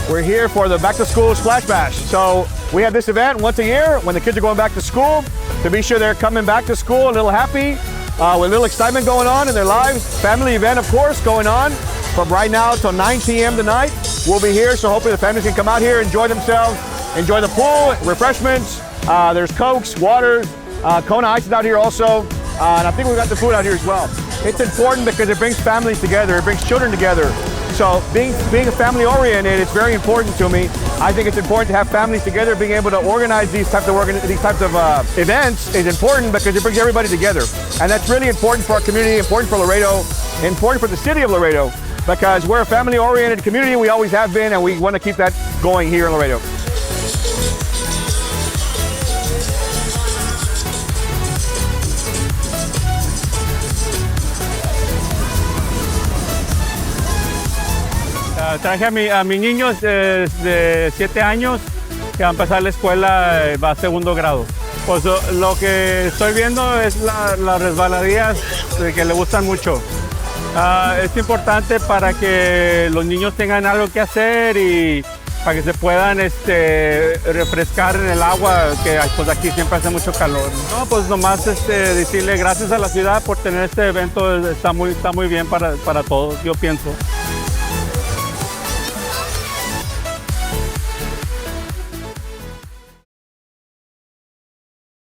We're here for the Back to School Splash Bash. So we have this event once a year when the kids are going back to school to be sure they're coming back to school a little happy, with a little excitement going on in their lives. Family event, of course, going on from right now till 9 p.m. tonight. We'll be here, so hopefully the families can come out here, enjoy themselves, enjoy the pool, refreshments. There's Cokes, waters, Kona Ice is out here also, and I think we've got the food out here as well. It's important because it brings families together, it brings children together. So being family oriented is very important to me. I think it's important to have families together. Being able to organize these types of events is important because it brings everybody together. And that's really important for our community, important for Laredo, important for the city of Laredo, because we're a family oriented community. We always have been, and we want to keep that going here in Laredo. Traje a mis niños de 7 años que van a empezar la escuela, va a segundo grado. Pues lo que estoy viendo es las resbaladillas que le gustan mucho. Es importante para que los niños tengan algo que hacer y para que se puedan refrescar en el agua, que pues aquí siempre hace mucho calor. No, pues nomás decirle gracias a la ciudad por tener este evento, está muy bien para todos, yo pienso.